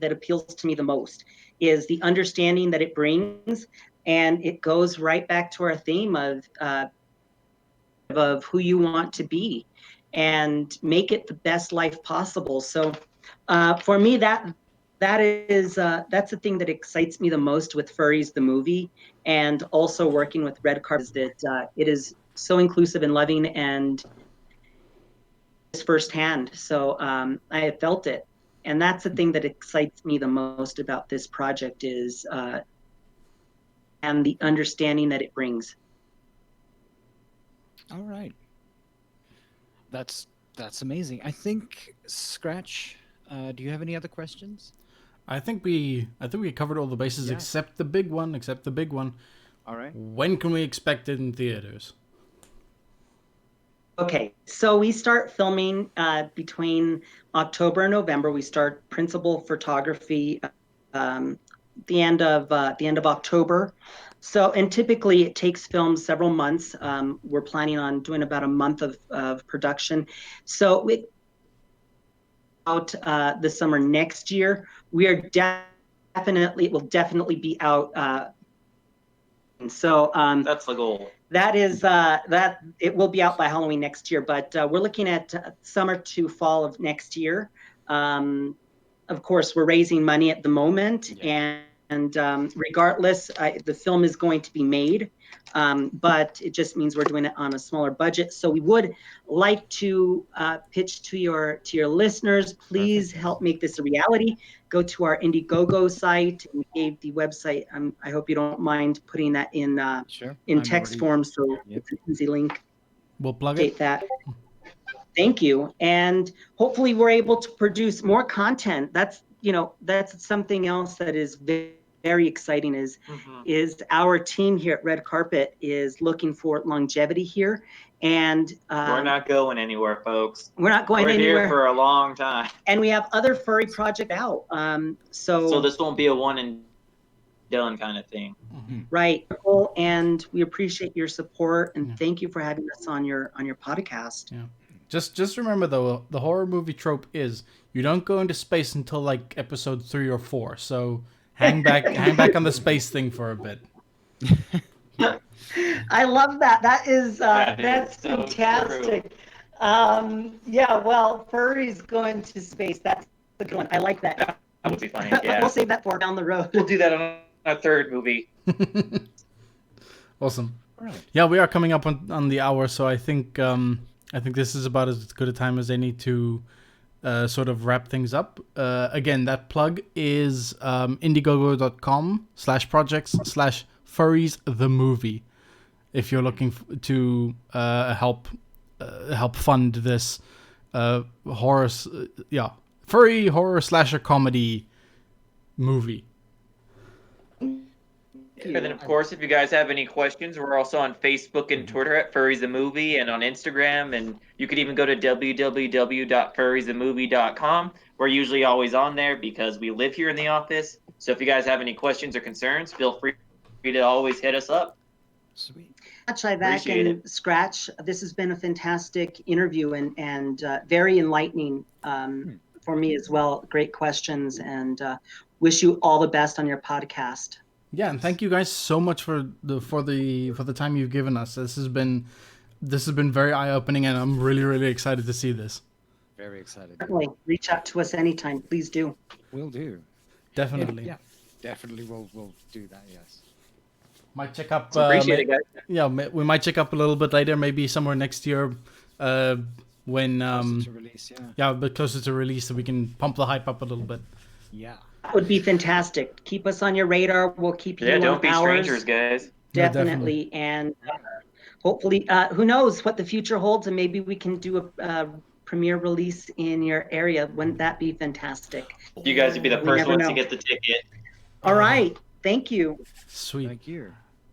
appeals to me the most is the understanding that it brings. And it goes right back to our theme of who you want to be and make it the best life possible. So for me, that's the thing that excites me the most with Furries the movie, and also working with Red Carpet is that it is so inclusive and loving, and firsthand. So I have felt it, and that's the thing that excites me the most about this project is and the understanding that it brings. All right. That's amazing. I think Scratch. Do you have any other questions? I think we covered all the bases except the big one. All right. When can we expect it in theaters? Okay, so we start filming between October and November. We start principal photography the end of October. So, and typically it takes film several months. We're planning on doing about a month of production. So out the summer next year, we are it will definitely be out. So that's the goal. That is that it will be out by Halloween next year, but we're looking at summer to fall of next year. Of course, we're raising money at the moment, and regardless, the film is going to be made, but it just means we're doing it on a smaller budget. So we would like to pitch to your listeners. Please help make this a reality. Go to our IndieGoGo site. We gave the website. I hope you don't mind putting that in text form, so it's an easy link. We'll plug it. That. Thank you. And hopefully we're able to produce more content. That's something else that is very exciting is our team here at Red Carpet is looking for longevity here. And we're not going anywhere, folks. We're not going anywhere. We're here for a long time. And we have other furry projects out. So this won't be a one and done kind of thing. Right. And we appreciate your support, and thank you for having us on your podcast. Yeah. Just remember though, the horror movie trope is you don't go into space until like episode 3 or 4. So hang back on the space thing for a bit. I love that. That's so fantastic. Well, furries going to space. That's a good one. I like that. That would be funny. Yeah. We'll save that for down the road. We'll do that on a third movie. Awesome. Right. Yeah, we are coming up on the hour, so I think this is about as good a time as any to sort of wrap things up. Again, that plug is indiegogo.com/projects/furries the movie. If you're looking to help fund this furry horror slasher comedy movie. And then, of course, if you guys have any questions, we're also on Facebook and Twitter at Furries the Movie, and on Instagram. And you could even go to www.furriesthemovie.com. We're usually always on there because we live here in the office. So if you guys have any questions or concerns, feel free to always hit us up. Sweet. Appreciate it. Scratch. This has been a fantastic interview and very enlightening for me as well. Great questions, and wish you all the best on your podcast. Yeah, and thank you guys so much for the time you've given us. This has been this has been very eye-opening, and I'm really, really excited to see this. Very excited. Certainly, reach out to us anytime. Please do. Will do. Definitely. Yeah, definitely we'll do that, yes. Might check up. Appreciate it, guys. Yeah, we might check up a little bit later, maybe somewhere next year, when Closer to release, yeah. yeah, a bit closer to release, so we can pump the hype up a little bit. Yeah. That would be fantastic. Keep us on your radar. We'll keep you Yeah, on don't be ours. strangers, guys. Yeah, Definitely. And hopefully, who knows what the future holds, and maybe we can do a premiere release in your area. Wouldn't that be fantastic? You guys would be the We first never ones know. to get the ticket. All right. Thank you. Sweet. Thank you.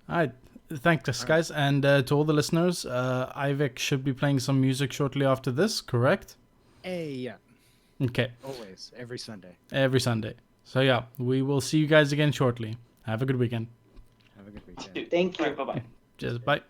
All right. Thanks, guys. And to all the listeners, Ivek should be playing some music shortly after this, correct? Yeah. Okay. Always. Every Sunday. Every Sunday. So, yeah, we will see you guys again shortly. Have a good weekend. Have a good weekend. Thank you. All right, bye-bye. Cheers. Bye.